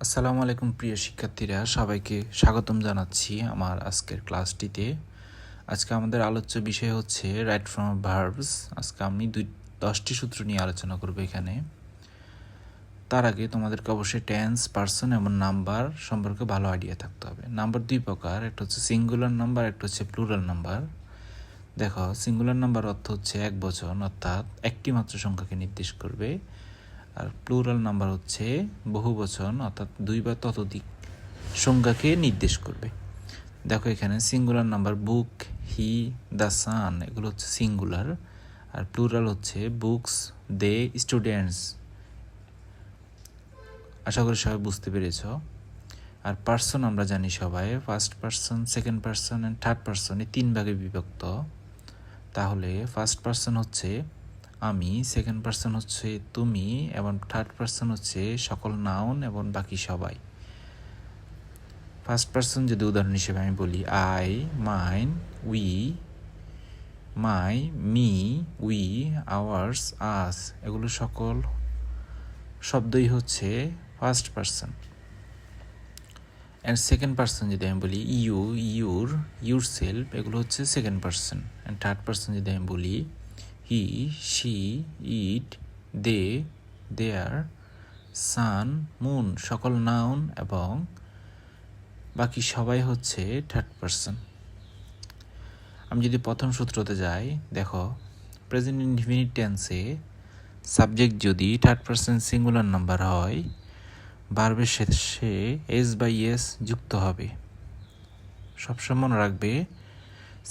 আসসালামু আলাইকুম প্রিয় শিক্ষার্থীরা, সবাইকে স্বাগতম জানাচ্ছি আমার আজকের ক্লাসটিতে। আজকে আমাদের আলোচ্য বিষয় হচ্ছে রাইট ফর্ম ভার্বস। আজকে আমি 10টি সূত্র নিয়ে আলোচনা করব এখানে। তার আগে তোমাদেরকে অবশ্যই টেন্স, পার্সন এবং নাম্বার সম্পর্কে ভালো আইডিয়া থাকতে হবে। নাম্বার দুই প্রকার, একটা হচ্ছে সিঙ্গুলার নাম্বার, একটা হচ্ছে প্লুরাল নাম্বার। দেখো, সিঙ্গুলার নাম্বার অর্থ হচ্ছে এক বচন, অর্থাৎ একটি মাত্র সংখ্যাকে নির্দেশ করবে। আর প্লুরাল নাম্বার হচ্ছে বহু বচন, অর্থাৎ দুই বা ততোধিক সংখ্যাকে নির্দেশ করবে। দেখো এখানে singular number book, he, the sun, এগুলো হচ্ছে সিঙ্গুলার। আর প্লুরাল হচ্ছে বুকস, দে, স্টুডেন্টস। আশা করি সবাই বুঝতে পেরেছ। আর পার্সন আমরা জানি সবাই, first person, second person and third person, এই তিন ভাগে বিভক্ত। তাহলে ফার্স্ট পার্সন হচ্ছে আমি, সেকেন্ড পার্সন হচ্ছে তুমি, এবং থার্ড পার্সন হচ্ছে সকল নাউন এবং বাকি সবাই। ফার্স্ট পার্সন যদি উদাহরণ হিসেবে আমি বলি, I, mine, we, my, me, we, ours, us, এগুলো সকল শব্দই হচ্ছে first person. And second person যদি আমি বলি ইউ, ইউর, ইউর সেলফ, এগুলো হচ্ছে second person. And third person যদি আমি বলি he, she, it, they, their, sun, moon, সকল নাউন এবং বাকি সবাই হচ্ছে থার্ড পার্সন। আমি যদি প্রথম সূত্রতে যাই, দেখো প্রেজেন্ট ইনডিফিনিট টেন্সে সাবজেক্ট যদি থার্ড পার্সন সিঙ্গুলার নাম্বার হয়, ভার্বের শেষে এস বাই এস যুক্ত হবে। সবসময় মনে রাখবে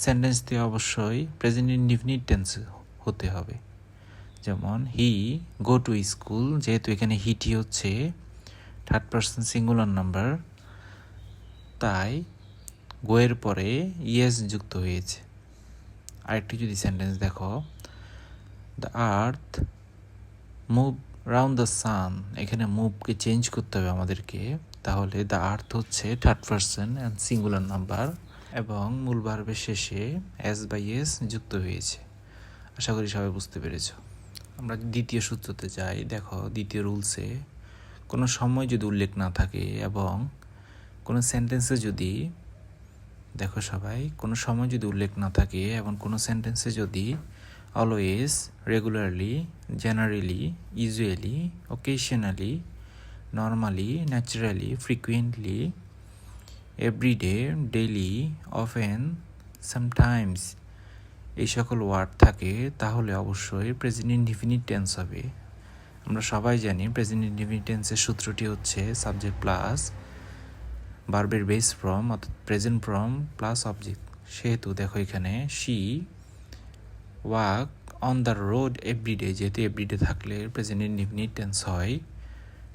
সেন্টেন্সটি অবশ্যই প্রেজেন্ট ইনডিফিনিট টেন্স হতে হবে। যেমন হি গো টু স্কুল, যেহেতু এখানে হিটি হচ্ছে থার্ড পার্সন সিঙ্গুলার নাম্বার, তাই গোয়ের পরে ইয়েস যুক্ত হয়েছে। আরেকটি যদি সেন্টেন্স দেখো, the earth move round the sun, এখানে মুভকে চেঞ্জ করতে হবে আমাদেরকে। তাহলে দ্য আর্থ হচ্ছে third person and singular number এবং মূল ভার্বের শেষে এস বাই এস যুক্ত হয়েছে। আশা করি সবাই বুঝতে পেরেছ। আমরা দ্বিতীয় সূত্রতে যাই। দেখো দ্বিতীয় রুলসে কোনো সময় যদি উল্লেখ না থাকে এবং কোনো সেন্টেন্সে যদি, দেখো সবাই, কোনো সময় যদি উল্লেখ না থাকে এবং কোনো সেন্টেন্সে যদি always, regularly, generally, usually, occasionally, normally, naturally, frequently, everyday, daily, often, sometimes, এই সকল ওয়ার্ড থাকে, তাহলে অবশ্যই প্রেজেন্ট ইনডিফিনিট টেন্স হবে। আমরা সবাই জানি প্রেজেন্ট ইনডিফিনিট টেন্সের সূত্রটি হচ্ছে সাবজেক্ট প্লাস ভার্বের বেস ফর্ম, অর্থাৎ প্রেজেন্ট ফর্ম প্লাস অবজেক্ট। সেহেতু দেখো এখানে she walk on the road everyday, যেহেতু এভরিডে থাকলে প্রেজেন্ট ইনডিফিনিট টেন্স হয়,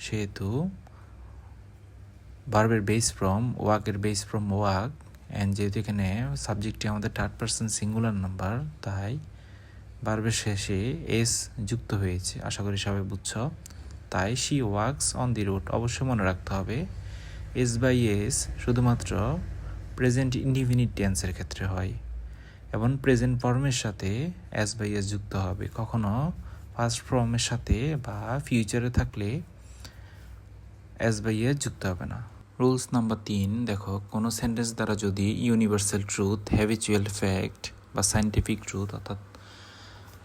সেহেতু ভার্বের বেস ফর্ম ওয়াকের বেস ফর্ম ওয়াক, অ্যান্ড যেহেতু এখানে সাবজেক্টটি আমাদের থার্ড পার্সন সিঙ্গুলার নাম্বার, তাই ভার্বের শেষে এস যুক্ত হয়েছে। আশা করি সবাই বুঝছ। তাই she walks on the road, অবশ্যই মনে রাখতে হবে এস বাই এস শুধুমাত্র প্রেজেন্ট ইনডিফিনিট টেন্সের ক্ষেত্রে হয় এবং প্রেজেন্ট ফর্মের সাথে এস বাই এস যুক্ত হবে। কখনো ফার্স্ট ফর্মের সাথে বা ফিউচারে থাকলে এস বাই এস যুক্ত হবে না। রুলস নাম্বার 3, দেখো কোনো সেন্টেন্স দ্বারা যদি ইউনিভার্সাল ট্রুথ, হ্যাবিচুয়াল ফ্যাক্ট বা সায়েন্টিফিক ট্রুথ, অর্থাৎ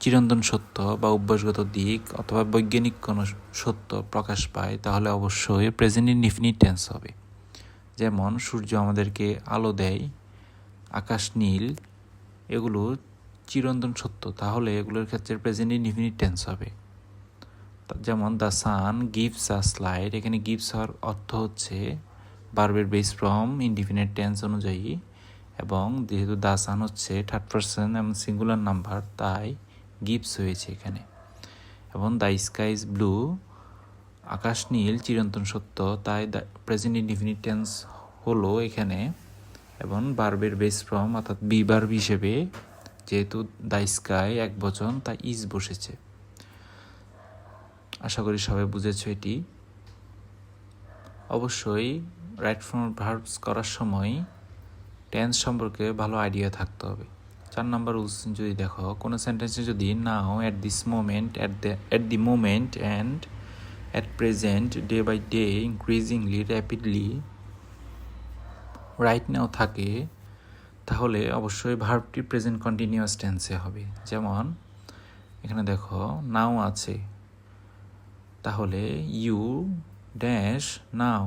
চিরন্তন সত্য বা অভ্যাসগত দিক অথবা বৈজ্ঞানিক কোনো সত্য প্রকাশ পায়, তাহলে অবশ্যই প্রেজেন্ট ইনডিফিনিট টেন্স হবে। যেমন সূর্য আমাদেরকে আলো দেয়, আকাশ নীল, এগুলো চিরন্তন সত্য, তাহলে এগুলোর ক্ষেত্রে প্রেজেন্ট ইনডিফিনিট টেন্স হবে। যেমন the sun gives us light, এখানে গিভস হওয়ার অর্থ হচ্ছে ভার্বের বেস ফর্ম ইনডিফিনিট টেন্স অনুযায়ী, এবং যেহেতু দ্য সান হচ্ছে থার্ড পার্সন এবং সিঙ্গুলার নাম্বার, তাই গিভস হয়েছে এখানে। এবং দ্য স্কাই ইজ ব্লু, আকাশ নীল, চিরন্তন সত্য, তাই দ্য প্রেজেন্ট ইনডিফিনিট টেন্স হলো এখানে। এবং ভার্বের বেস ফর্ম অর্থাৎ বি ভার্ব হিসেবে, যেহেতু দ্য স্কাই এক বচন, তাই ইজ বসেছে। আশা করি সবাই বুঝেছো এটি। অবশ্যই রাইট ফর্ম ভার্বস করার সময় টেন্স সম্পর্কে ভালো আইডিয়া থাকতে হবে। 4 নম্বর রুলস যদি দেখো, কোনো সেন্টেন্সে যদি now, at this moment, at the moment and at present, day by day, increasingly, rapidly, right now থাকে, তাহলে অবশ্যই ভার্বটি প্রেজেন্ট কন্টিনিউয়াস টেন্সে হবে। যেমন এখানে দেখো নাও আছে, তাহলে ইউ ড্যাশ নাও,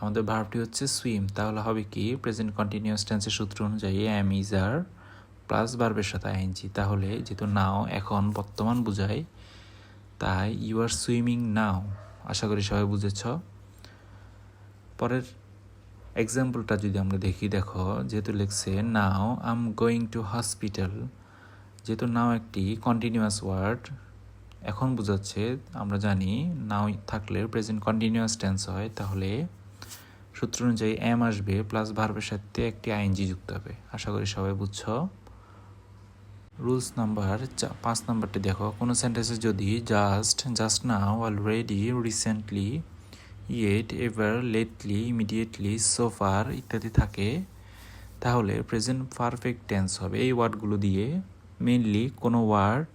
আমাদের ভার্বটি হচ্ছে সুইম, তাহলে হবে কি প্রেজেন্ট কন্টিনিউয়াস টেন্সের সূত্র অনুযায়ী অ্যাম ইজ আর প্লাস ভার্বের সাথে আইএনজি, তাহলে যেহেতু নাও এখন বর্তমান বোঝায় তাই ইউ আর সুইমিং নাও। আশা করি সবাই বুঝেছ। পরের এক্সাম্পলটা যদি আমরা দেখি, দেখো যেহেতু লিখছে now I am going to hospital, যেহেতু নাও একটি কন্টিনিউয়াস ওয়ার্ড এখন বোঝাচ্ছে, আমরা জানি নাও থাকলে প্রেজেন্ট কন্টিনিউয়াস টেন্স হয়, তাহলে সূত্র অনুযায়ী এম আসবে প্লাস ভার্বের সাথে একটি আইএনজি যুক্ত হবে। আশা করি সবাই বুঝছো। রুলস নাম্বার 5 নাম্বারটি দেখো, কোনো সেন্টেন্সে যদি just now, already, recently, yet, ever, lately, immediately, so far ইত্যাদি থাকে, তাহলে প্রেজেন্ট পারফেক্ট টেন্স হবে। এই ওয়ার্ডগুলো দিয়ে মেইনলি কোনো ওয়ার্ড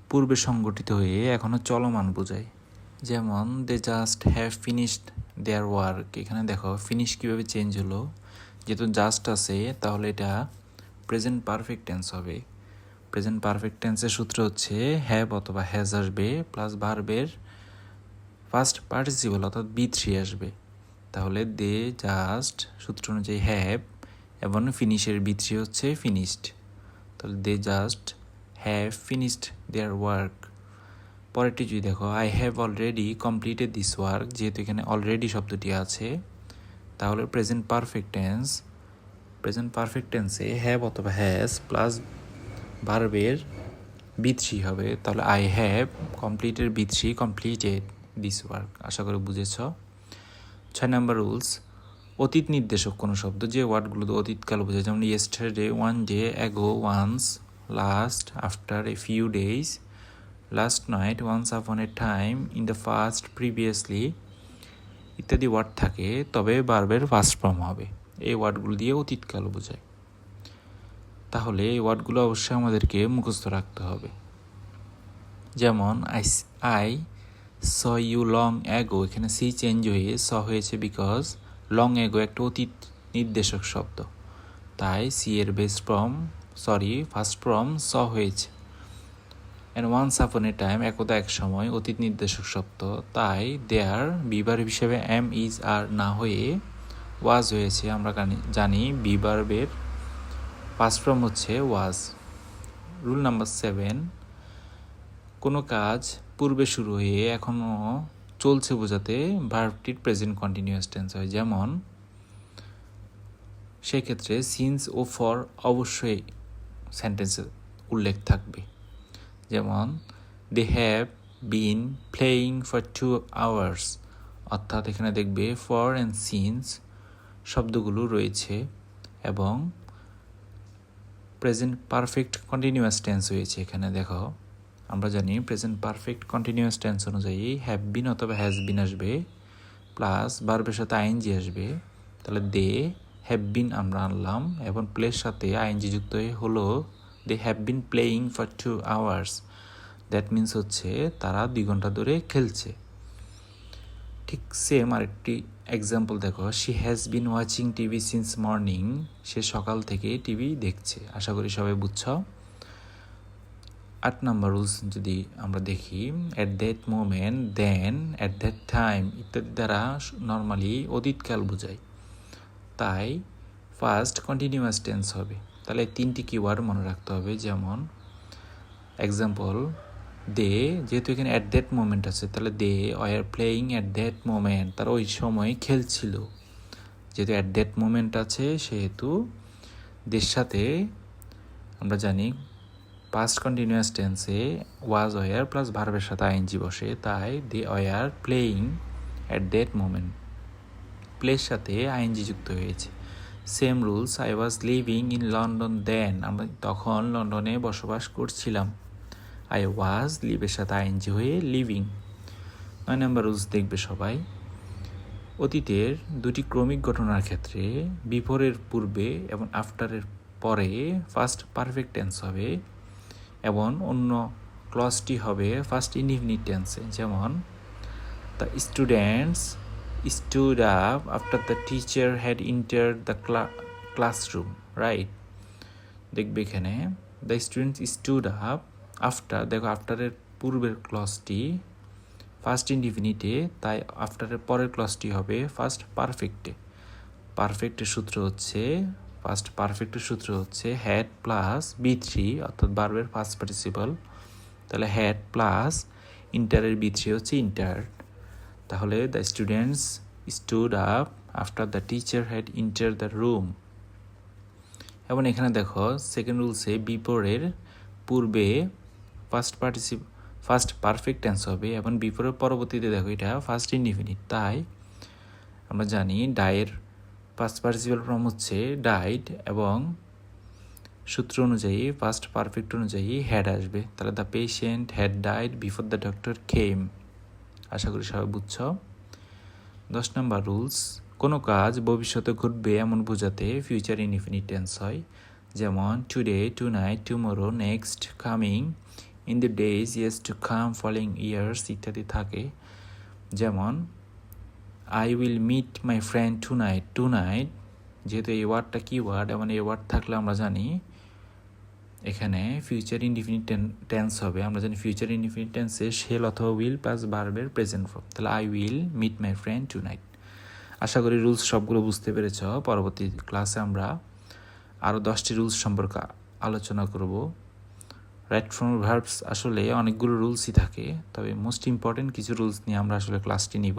পূর্বে সংগঠিত হয়ে এখনও চলমান বোঝায়। যেমন they just have finished their work, এখানে দেখো ফিনিশ কীভাবে চেঞ্জ হলো, যেহেতু জাস্ট আছে তাহলে এটা প্রেজেন্ট পারফেক্ট টেন্স হবে। প্রেজেন্ট পারফেক্ট টেন্সের সূত্র হচ্ছে হ্যাভ অথবা হ্যাজ আসবে প্লাস ভার্বের ফার্স্ট পার্টিসিপল অর্থাৎ B3 আসবে, তাহলে দে জাস্ট সূত্র অনুযায়ী হ্যাভ এবং ফিনিশের B3 হচ্ছে ফিনিশড, তাহলে they just have finished their work. পরেরটি যদি দেখো I have already completed this work, যেহেতু এখানে অলরেডি শব্দটি আছে তাহলে প্রেজেন্ট পারফেক্ট টেন্সে হ্যাভ অথবা হ্যাজ প্লাস ভার্বের B3 হবে, তাহলে I have completed B3 completed this work. আশা করি বুঝেছ। 6 নাম্বার রুলস, অতীত নির্দেশক কোনো শব্দ যে ওয়ার্ডগুলো অতীতকাল বোঝায়, যেমন yesterday, one day, ago, once, last, after, a few days, last night, once upon a time, in the first, previously ইত্যাদি ওয়ার্ড থাকে, তবে ভার্বের ফার্স্ট ফর্ম হবে। এই ওয়ার্ডগুলো দিয়ে অতীতকাল বোঝায়, তাহলে এই ওয়ার্ডগুলো অবশ্যই আমাদেরকে মুখস্থ রাখতে হবে। যেমন I saw you long ago, এখানে সি চেঞ্জ হয়ে স হয়েছে বিকজ লং অ্যাগো একটা অতীত নির্দেশক শব্দ, তাই সি এর ফার্স্ট ফর্ম স হয়েছে। And once upon a time একদা এক সময় অতীত নির্দেশক শব্দ, তাই দেয়ার বিভার্ব হিসেবে এম ইজ আর না হয়ে ওয়াজ হয়েছে। আমরা জানি বিভার্বের ফার্স্ট ফর্ম হচ্ছে ওয়াজ। রুল নাম্বার 7, কোনো কাজ পূর্বে শুরু হয়ে এখনও চলছে বোঝাতে ভার্বটির প্রেজেন্ট কন্টিনিউয়াস টেন্স হয়। যেমন সেক্ষেত্রে সিন্স ও ফর অবশ্যই সেন্টেন্সে উল্লেখ থাকবে। যেমন they have been playing for 2 hours, অর্থাৎ এখানে দেখবে ফর অ্যান্ড সিন্স শব্দগুলো রয়েছে এবং প্রেজেন্ট পারফেক্ট কন্টিনিউয়াস টেন্স হয়েছে। এখানে দেখো আমরা জানি প্রেজেন্ট পারফেক্ট কন্টিনিউয়াস টেন্স অনুযায়ী হ্যাভ বিন অথবা হ্যাজ বিন আসবে প্লাস ভার্বের সাথে আইএনজি আসবে, তাহলে দে হ্যাভ বিন আমরা আনলাম এবং প্লের সাথে আইএনজি যুক্ত হয়ে হলো they have been playing for 2 hours, that means হচ্ছে তারা 2 ঘন্টা ধরে খেলছে। ঠিক সেম আরেকটি এক্সাম্পল দেখো, she has been watching TV since morning, সে সকাল থেকে টিভি দেখছে। আশা করি সবাই বুঝছ। 8 নাম্বার রুলস যদি আমরা দেখি, at that moment, then, at that time ইত্যাদি দ্বারা নর্মালি অতীতকাল বোঝায়, তাই ফার্স্ট কন্টিনিউয়াস টেন্স হবে। তাহলে 3টি কিওয়ার্ড মনে রাখতে হবে। যেমন এক্সাম্পল দে, যেহেতু এখানে অ্যাট দ্যাট মোমেন্ট আছে তাহলে they were playing at that moment, তারা ওই সময় খেলছিল। যেহেতু অ্যাট দ্যাট মোমেন্ট আছে সেহেতু দের সাথে আমরা জানি পাস্ট কন্টিনিউয়াস টেন্সে ওয়াজ ওয়ার প্লাস ভার্বের সাথে আইএনজি বসে, তাই they were playing at that moment, প্লের সাথে আইএনজি যুক্ত হয়েছে। Same rules, I was living in London then, আমরা তখন লন্ডনে বসবাস করছিলাম। আই ওয়াজ লিভের সাথে আইএনজি হয়ে লিভিং। 9 নাম্বার রুলস দেখবে সবাই, অতীতের 2টি ক্রমিক ঘটনার ক্ষেত্রে বিফোরের পূর্বে এবং আফটারের পরে ফার্স্ট পারফেক্ট টেন্স হবে এবং অন্য ক্লজটি হবে ফার্স্ট ইনডিফিনিট টেন্সে। যেমন The students stood up after the teacher had entered the classroom, right? দেখবে এখানে the student stood up after, দেখো আফটারের পূর্বের ক্লজটি ফার্স্ট ইনডিফিনিটে, তাই আফটারের পরের ক্লজটি হবে ফার্স্ট পারফেক্টে। পারফেক্টের সূত্র হচ্ছে হ্যাড প্লাস B3 অর্থাৎ ভার্বের ফার্স্ট পার্টিসিপল, তাহলে হ্যাড প্লাস ইন্টারের B3 হচ্ছে ইন্টার। তাহলে the students stood up after the teacher had entered the room. এবং এখানে দেখো সেকেন্ড রুলসে বিপরের পূর্বে ফার্স্ট পারফেক্ট টেন্স হবে এবং বিপরের পরবর্তীতে দেখো এটা ফার্স্ট ইনডিফিনিট, তাই আমরা জানি ডায়ের ফার্স্ট পার্টিসিপাল ফর্ম হচ্ছে ডাইড এবং সূত্র অনুযায়ী ফার্স্ট পারফেক্ট অনুযায়ী হ্যাড আসবে। তাহলে the patient had died before the doctor came. আশা করি সবাই বুঝছ। 10 নম্বর রুলস, কোনো কাজ ভবিষ্যতে ঘটবে এমন বোঝাতে ফিউচার ইনডিফিনিট টেন্স হয়, যেমন today, tonight, tomorrow, next, coming, in the days, years to come, following years ইত্যাদি থাকে। যেমন I will meet my friend tonight. Tonight যেহেতু এই ওয়ার্ডটা কি ওয়ার্ড এবং এই ওয়ার্ড থাকলে আমরা জানি এখানে ফিউচার ইনডিফিনিট টেন্স হবে। আমরা জানি ফিউচার ইনডিফিনিট টেন্সে শেল অথবা উইল প্লাস ভার্বের প্রেজেন্ট ফর্ম, তাহলে I will meet my friend tonight. আশা করি রুলস সবগুলো বুঝতে পেরেছ। পরবর্তী ক্লাসে আমরা আরও 10টি রুলস সম্পর্কে আলোচনা করব। রাইট ফর্ম ভার্বস আসলে অনেকগুলো রুলসই থাকে, তবে মোস্ট ইম্পর্টেন্ট কিছু রুলস নিয়ে আমরা আসলে ক্লাসটি নিব।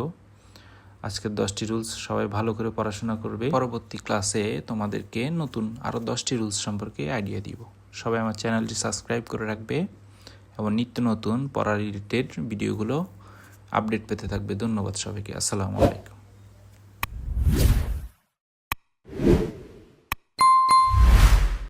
আজকের 10টি রুলস সবাই ভালো করে পড়াশোনা করবে। পরবর্তী ক্লাসে তোমাদেরকে নতুন আরও 10টি রুলস সম্পর্কে আইডিয়া দিব। সবাই আমার চ্যানেলটি সাবস্ক্রাইব করে রাখবে এবং নিত্য নতুন পড়া রিলেটেড ভিডিওগুলো আপডেট পেতে থাকবে। ধন্যবাদ সবাইকে। আসসালামু আলাইকুম।